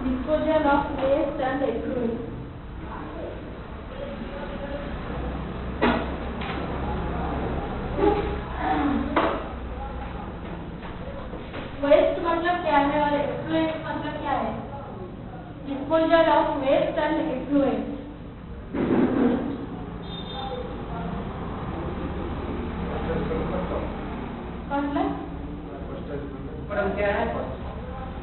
Disposal of waste and effluent. Waste मतलब क्या है और effluent मतलब क्या है? Disposal of waste and effluent.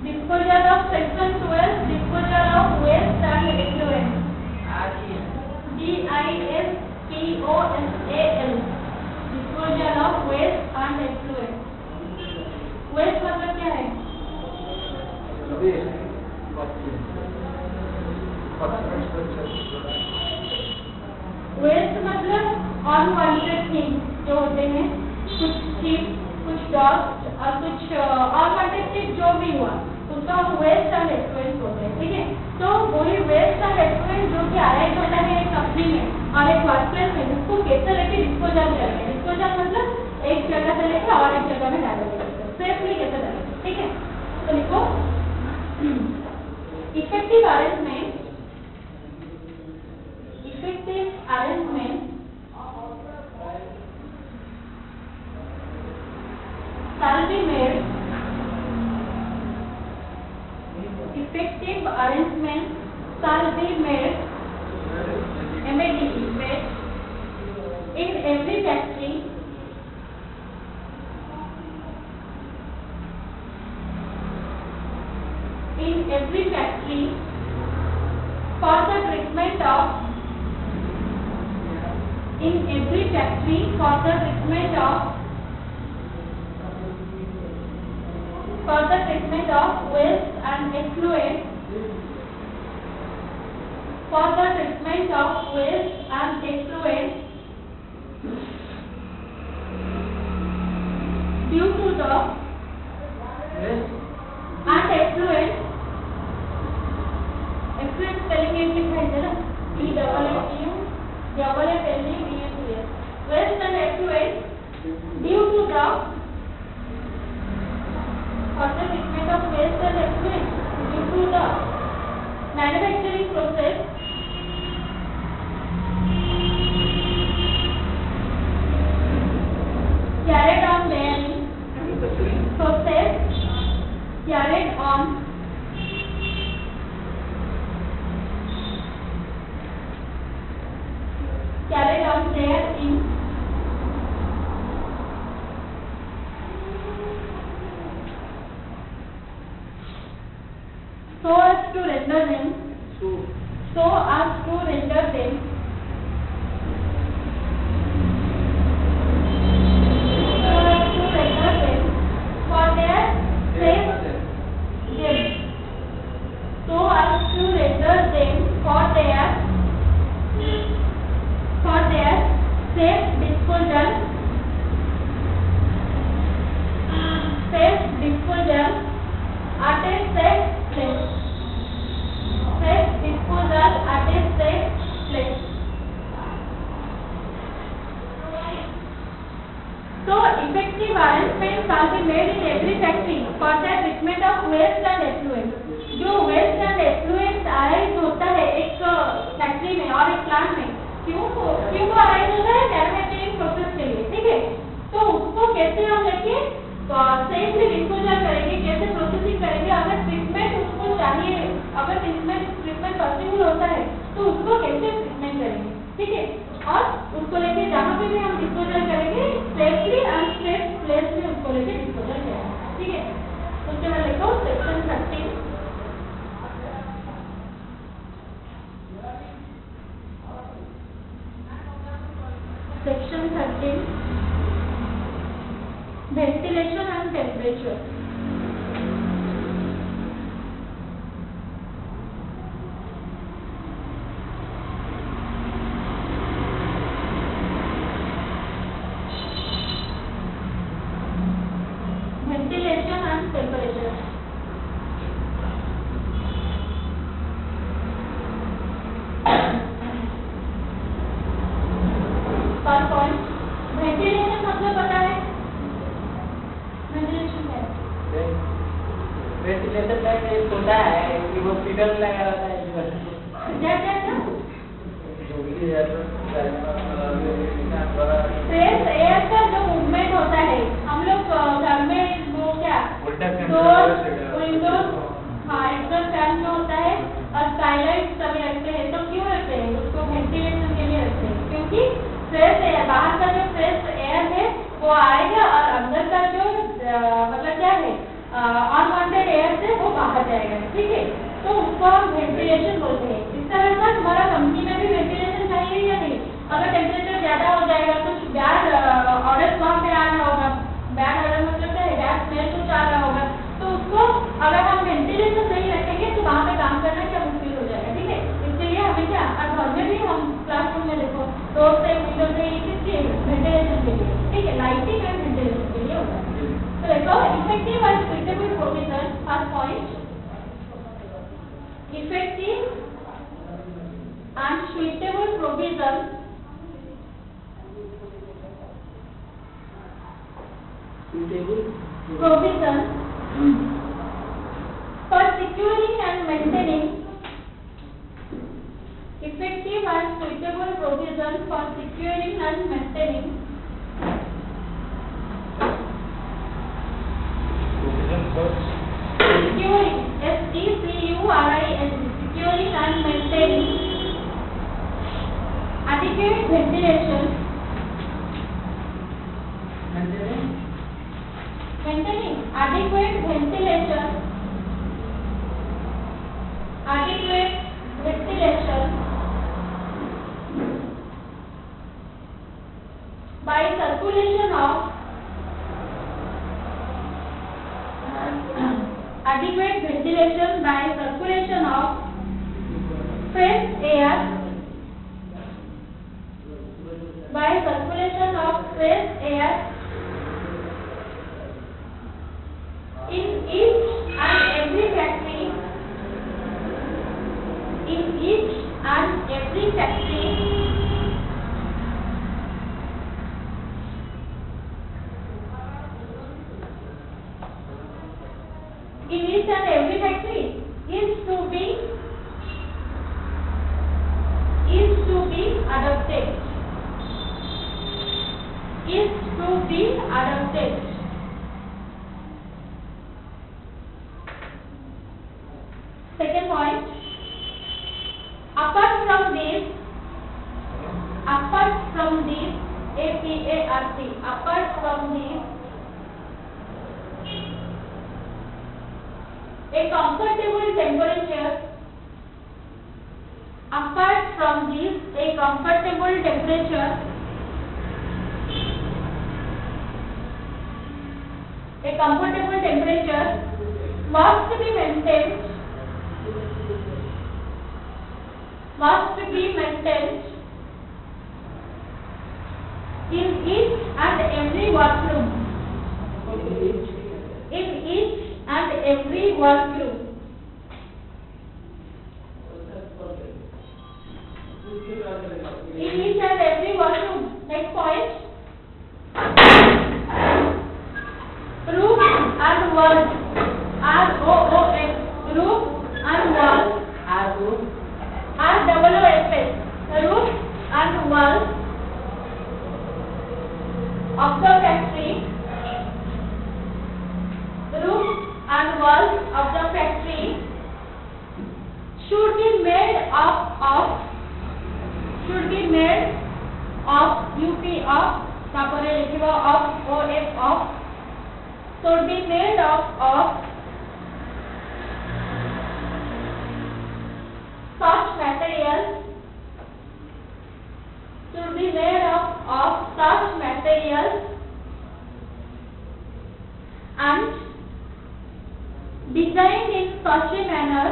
Disposal of section 12, disposal of waste and effluent. DISPOSAL. Disposal of waste and effluent. Waste मतलब क्या है? Waste मतलब unwanted things जो होते हैं, कुछ चीज, कुछ डस्ट और कुछ अनवांटेड चीज जो भी हुआ उसका वेस्ट एंड effluent होते हैं, ठीक है। तो वही वेस्ट एंड effluent जो कि अरेंज होता है एक कंपनी में और एक वर्कप्लेस में, उसको कैसे लेके डिस्पोजल करेंगे। डिस्पोजल मतलब एक जगह से लेके और एक जगह में डालेंगे, सेफली कैसे डालेंगे, ठीक है। तो लिखो effective arrangement shall be made. Effective arrangement shall be made. MADE made in every factory. In every factory for the treatment of. In every factory for the treatment of. For the treatment of waste and effluent. For the treatment of waste and effluent due to the and effluent spelling it different है ना, E-double-F-U-double-F-L-E-V-E-N-T-S. Waste and effluent due to the for the treatment of waste and effluent due to the manufacturing process carried on therein process carried on therein so as to render them for their safe so as to render them for their safe disposal at a safe place. Safe disposal at a safe place. So effective arrangement shall be made in every factory for the treatment of waste and effluent. जो waste and effluent arrange होता है एक factory में और एक plant में, क्यों arrange होता है? मैन्युफैक्चरिंग प्रोसेस के लिए, ठीक है। तो उसको कैसे हम लेके सेफली डिस्पोजल करेंगे, कैसे प्रोसेसिंग करेंगे, अगर ट्रीटमेंट उसको चाहिए, अगर ट्रीटमेंट पॉसिबल होता है तो उसको कैसे ट्रीटमेंट करेंगे, ठीक है। और उसको लेके जहाँ पे भी हम डिस्पोजल करेंगे सेफली एंड सेफ प्लेस में उसको लेके डिस्पोजल करेंगे, ठीक है। उसके बाद लिखो section 13 ventilation and temperature. Ventilation में एक होता है कि वो फीडर लगा रहता है क्या क्या क्या जो भी है फ्रेश एयर का जो मूवमेंट होता है हम लोग घर में वो क्या विंडोज हाँ एकदम फैन में होता है और स्काईलाइट सभी रखते हैं। तो क्यों रखते हैं उसको? वेंटिलेशन के लिए रखते हैं क्योंकि फ्रेश एयर बाहर का जो फ्रेश एयर है वो आएगा और अंदर का जो मतलब क्या है अनवांटेड एयर से वो बाहर जाएगा। ठीक है, तो उसको हम वेंटिलेशन बोलते हैं। इस तरह का तुम्हारा कंपनी में भी वेंटिलेशन चाहिए या नहीं? अगर टेम्परेचर ज्यादा हो जाएगा कुछ बैड ऑर्डर वहाँ पे आ रहा होगा, बैड ऑर्डर मतलब क्या है बैड स्मेल कुछ आ रहा होगा, तो उसको अगर हम वेंटिलेशन सही रखेंगे तो वहाँ पे काम करना क्या मुश्किल हो जाएगा। ठीक है, इसके लिए हमें क्या और घर में भी हम क्लासरूम में देखो डोर से विंडो से ये किसके वेंटिलेशन के लिए। ठीक है, लाइटिंग एंड वेंटिलेशन के लिए होता है। तो देखो effective and suitable provision first point effective and suitable provision for securing and maintaining effective and suitable provision for securing and maintaining securing securing and maintaining adequate ventilation maintaining adequate ventilation by circulation of adequate ventilation by circulation of fresh air in each and every factory is to be adopted. Second point, apart from this apart from this a comfortable temperature must be maintained in each and every workroom. Next point, roof and walls. ROOF, roof and walls. ROOF, roof and walls of the factory. Should be made of UP of तापरे लिखिबा of OF of should be made of such materials and designed in such a manner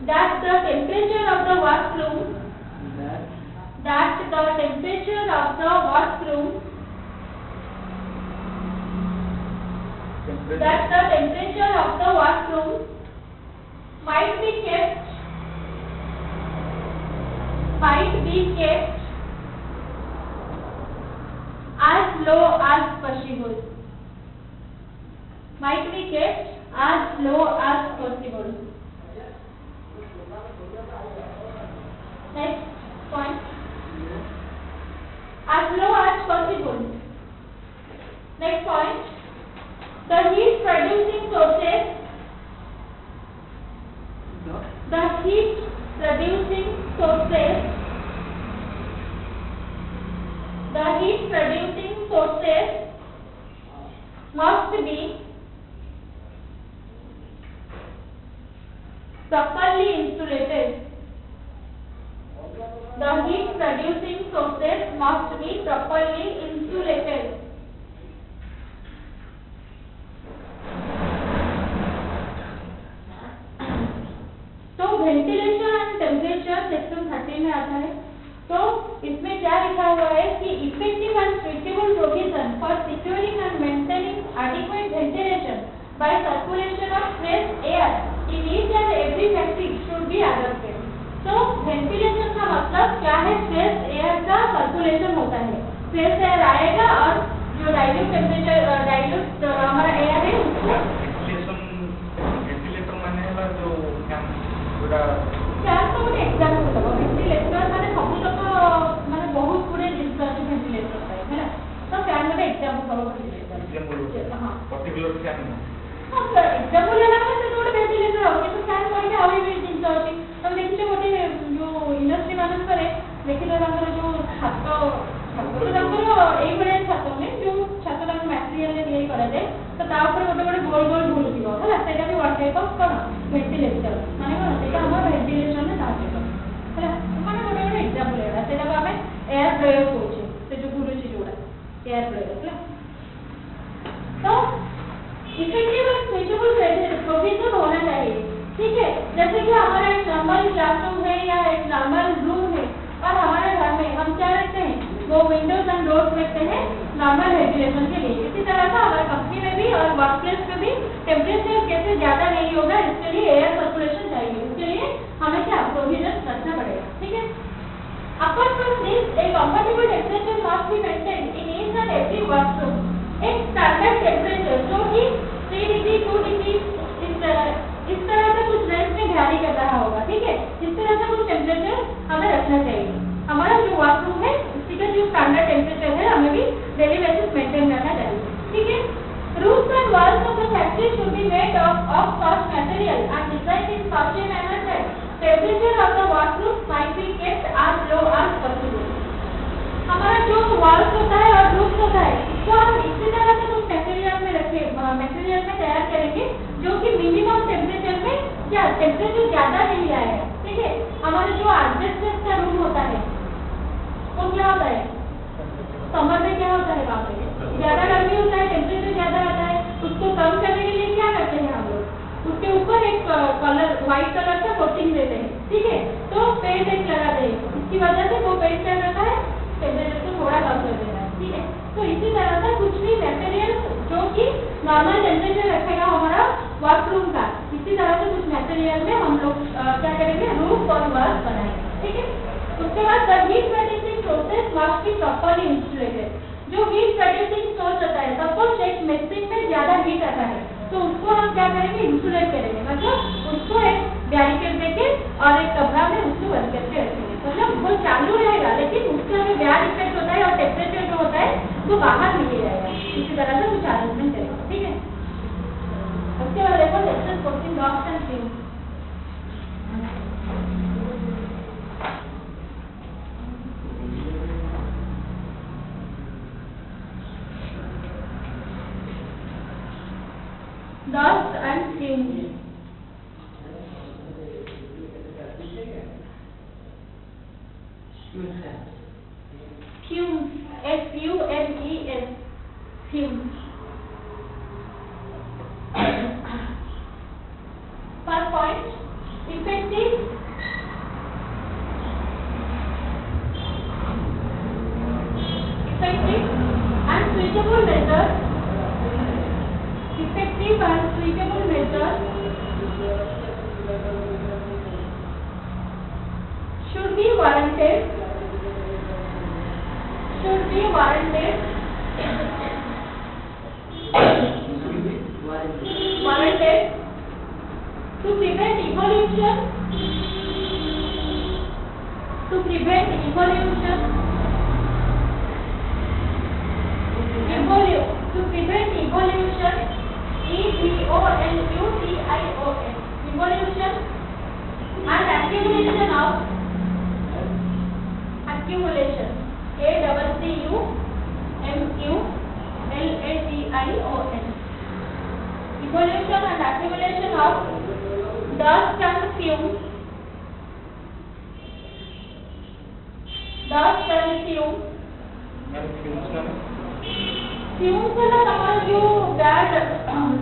that the temperature of the workroom might be kept might be kept as low as possible. Might be kept as low as possible. Next point. As low as possible. Next point. The heat producing sources. The heat producing sources. The heat producing sources must be properly insulated. The heat producing sources must be properly insulated. तो ventilation and temperature section 13 में आता है। तो इसमें क्या लिखा हुआ है कि effective and suitable provision for securing and maintaining adequate ventilation by circulation of fresh air in each and every factory should be adopted. तो वेंटिलेशन का मतलब क्या है? फ्रेश एयर का सर्कुलेशन होता है। फ्रेश एयर आएगा और जो डाइल्यूट टेम्परेचर डाइल्यूट हमारा एयर है उसको वेंटिलेटर माने ला जो क्या पूरा क्या तो ଗୋଟେ एग्जांपल दबो। वेंटिलेटर माने सब लोग माने बहुत गुडे जिनिस अछि वेंटिलेटर है ना। तो फैन ଗୋଟେ एग्जांपल दबो वेंटिलेटर। हां पर्टिकुलर फैन हां सर एग्जांपल लेला माने तो ଗୋଟେ वेंटिलेटर हो कि फैन करके आवे भी जिनिस अछि। तो देखिले ଗୋଟେ जो इंडस्ट्री मानन करे देखिले रंगर जो छात तो रंगर एई बळे छात में जो छात रंग मटेरियल ले दिए करा जाए तो ता ऊपर ଗୋଟେ ଗୋଟେ गोल गोल घूम दिबो हैला। सेटा भी one type of cone ventilator माने कोन सेटा हमर वेंटिलेशन में साथ है हैला। माने ଗୋଟେ ଗୋଟେ एग्जांपल लेला सेटा को हमें एयर प्रयोग होचे से जो घुरुची जोड़ा एयर प्रयोग हैला। तो इफेक्टिव एंड सुइटेबल प्रोविजन होना चाहिए। ठीक है, जैसे कि हमारा एक नॉर्मल क्लासरूम है या एक नॉर्मल रूम है और हमारे घर में हम क्या रखते हैं? वो विंडोज एंड डोर्स रखते हैं नॉर्मल वेंटिलेशन के लिए। इसी तरह से हमारे कंपनी में भी और वर्क प्लेस में भी टेम्परेचर कैसे ज्यादा नहीं होगा इसके लिए एयर सर्कुलेशन चाहिए। इसके लिए हमें क्या प्रोविजन रखना पड़ेगा। ठीक है, apart from this a comfortable temperature must be maintained in each and every workroom. एक स्टैंडर्ड टेम्परेचर जो कि 3 डिग्री 2 डिग्री इस तरह से कुछ रेंज में वैरी कर रहा होगा। ठीक है, इस तरह से कुछ टेम्परेचर हमें रखना चाहिए। हमारा जो वॉशरूम है उसका जो स्टैंडर्ड टेम्परेचर है हमें भी डेली बेसिस मेंटेन करना चाहिए। ठीक है, roofs and walls of the factory should be made of such material and design in such a manner that temperature of the washroom might be kept as low as possible. हमारा जो walls होता है और roof होता है उसको हम इसी तरह से कुछ मटेरियल में तैयार करेंगे जो कि मिनिमम टेम्परेचर में क्या टेम्परेचर ज्यादा नहीं आएगा। ठीक है, हमारा जो एडजस्टमेंट का रूम होता है वो क्या होता है? समर में क्या होता है? वहाँ पे ज्यादा गर्मी होता है, टेम्परेचर ज्यादा आता है। उसको कम करने के लिए क्या करते हैं हम लोग? उसके ऊपर एक कलर व्हाइट कलर का कोटिंग देते हैं। ठीक है, तो पेंट एक लगाते हैं। इसकी वजह से वो पेंट क्या करता है? टेम्परेचर को थोड़ा कम कर देता है। ठीक है, तो इसी तरह से कुछ भी मटेरियल जो कि नॉर्मल टेम्परेचर रखेगा हमारा वॉशरूम का, इसी तरह से कुछ मटेरियल में हम लोग क्या करेंगे? रूफ और वॉल्स बनाएंगे। ठीक है, उसके बाद the heat producing process must be properly insulated. जो हीट प्रोड्यूसिंग सोर्स होता है, सपोज एक मशीन में ज्यादा हीट आता है तो उसको हम क्या करेंगे? इंसुलेट करेंगे। मतलब उसको एक बैरिकेड देके और एक कमरा में उसको बंद करके रखेंगे। मतलब वो चालू रहेगा लेकिन उसका जो बैर इफेक्ट होता है और टेम्परेचर जो होता है वो बाहर नहीं जाएगा। इसी तरह से कुछ अरेंजमेंट करेंगे। ठीक है, उसके बाद देखो सेक्शन 14 डॉक्स and fumes. Dust and fumes. Fumes. F-U-M-E-S. Fumes. First point. Effective. And suitable measures. Effective and suitable measures should be warranted to prevent evolution evolution and accumulation evolution and accumulation of dust and fumes fumes है ना तमरा जो bad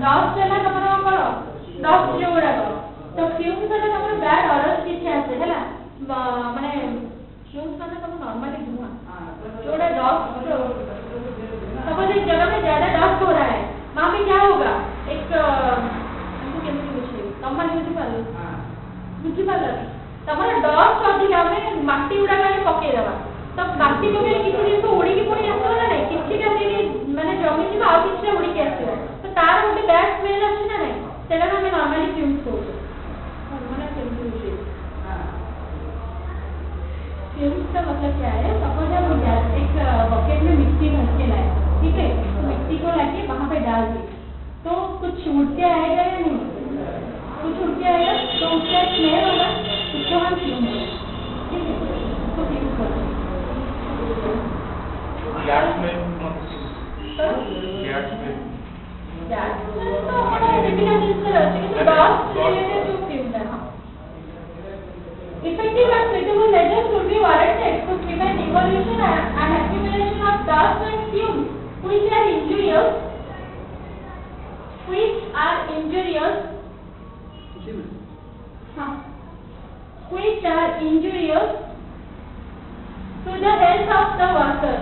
dust है ना तमरा करो dust जो उड़ा तो fumes है ना तमरा बैड odors किछ आसे हैला माने fumes माने तम नॉर्मली धुआं जोड़ा dust सपोज एक जगह में ज्यादा dust हो रहा है वहां पे क्या होगा एक हमको केମିତି ବୁଝେଇ ତମମାନେ ବୁଝି ପାରିଲ ତମର dust ଅଧିକା ଆମେ ମାଟି ଉଡା ମାନେ ପକେଇ ଦେବା तो माटी पके किछि दिन तो उड़ी की पुणी आसो ना नहीं किछि का दिन माने जमी जी आ किछि उड़ी के आसो तो तार ଗୋଟେ बैड स्मेल अछि ना नहीं सेला हमें नॉर्मली फ्यूम्स को माने केମିତି हां फ्यूम्स का मतलब क्या है सपोज हम एक बकेट में मिट्टी भर के लाए ठीक है तो मिट्टी को लाके वहां पे डाल दी तो कुछ उड़ के आएगा या नहीं कुछ उड़ के आएगा तो उसका स्मेल होगा उसको हम फ्यूम ठीक है तो फ्यूम करते हैं gas में तो हमारा डिफिकल्ट इससे रहती है कि dust related to fumes है हाँ effective and suitable measures should be warranted to prevent evolution and accumulation of dust and fumes which are injurious to the health of the worker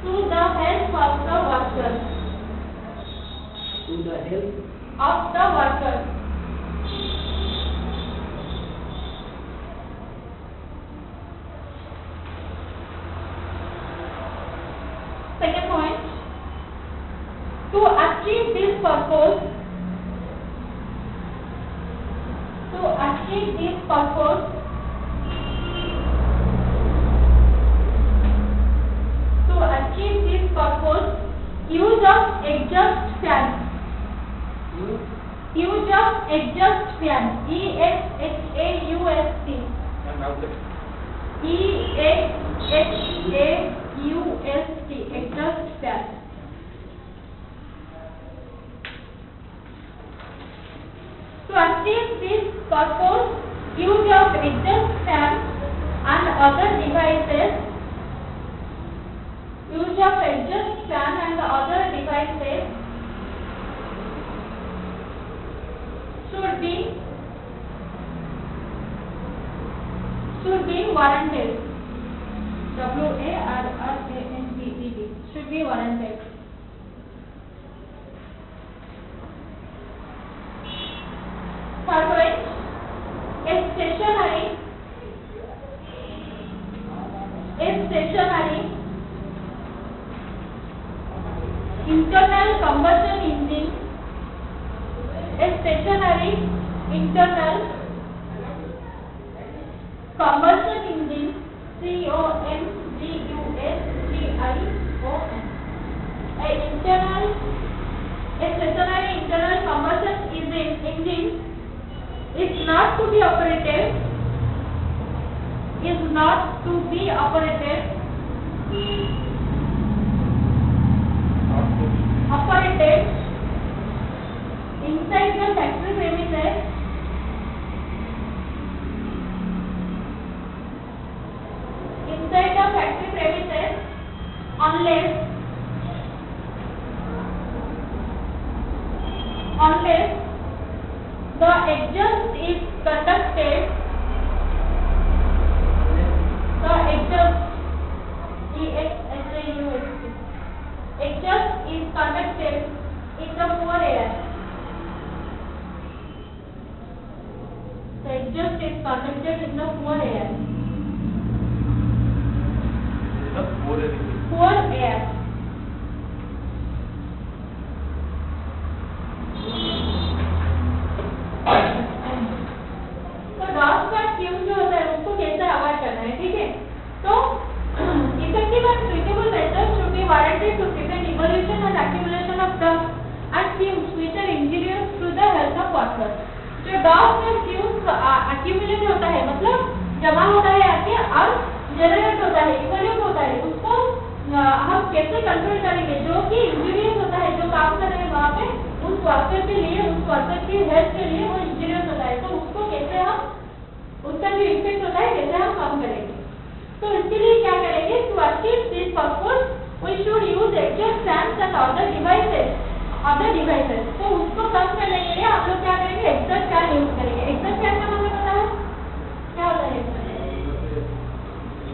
to the health of the worker second point to achieve this purpose use of exhaust fan exhaust fan exhaust exhaust fan to achieve this purpose use of exhaust fan and other devices should be warranted warranted should be warranted third point a stationary internal combustion engine COMBUSTION a stationary internal combustion engine is not to be operated inside the factory premises unless the exhaust is conducted in the poor air the exhaust is conducted in the poor air. The poor air. Poor air. तो डॉस्ट का fume जो होता है उसको कैसे avoid करना है, ठीक है? तो effective and suitable measures should be warranted to prevent evolution and accumulation of dust and fumes which are injurious to the health of workers. जो डॉस्ट में फ्यूम्स accumulate होता है मतलब जमा होता है आके और जनरेट होता है, इवोल्यूट होता है, उसको हम कैसे कंट्रोल करेंगे? जो कि इंजूरियस होता है, जो काम कर रहे हैं वहाँ पे उस वर्कर के लिए, उस वर्कर की हेल्थ के लिए वो इंजूरियस होता है, तो उसको कैसे हम, उसका जो इफेक्ट होता है कैसे हम कम करेंगे? तो इसके लिए क्या करेंगे? To achieve this purpose we should use exhaust fans and other devices. तो उसको कम करने के लिए आप लोग क्या करेंगे? एग्जॉस्ट फैन यूज करेंगे। एग्जॉस्ट फैन का मतलब पता है क्या होता है?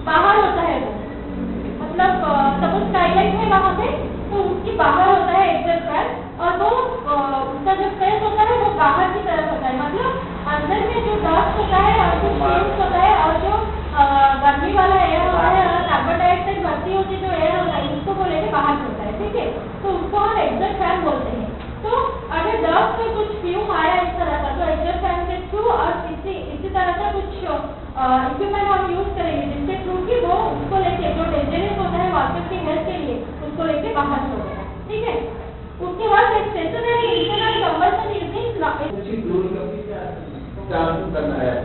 बाहर होता है वो, मतलब सपोज स्काईलाइट है वहाँ पे तो उसकी बाहर होता है एग्जॉस्ट फैन और वो उसका जो फेस होता है वो बाहर की तरफ होता है, मतलब अंदर में जो डस्ट होता है और जो फ्यूम्स होता है और जो गर्मी वाला एयर होता है और कार्बन डाइऑक्साइड भर्ती होती जो एयर होता है उसको वो लेके बाहर छोड़ता है, ठीक है? तो उसको हम एग्जॉस्ट फैन बोलते हैं। तो अगर डस्ट में कुछ फ्यूम आया इस तरह का तो एग्जॉस्ट फैन के थ्रू और इसी तरह का कुछ इक्विपमेंट हम यूज करेंगे जिसके थ्रू कि वो उसको लेके जो डेंजरस होता है वर्कर की हेल्थ के लिए उसको लेके बाहर छोड़ेगा, ठीक है? उसके बाद स्टेशनरी इंटरनल कंबशन यूजिंग उसी फ्लूइड का भी क्या करना है?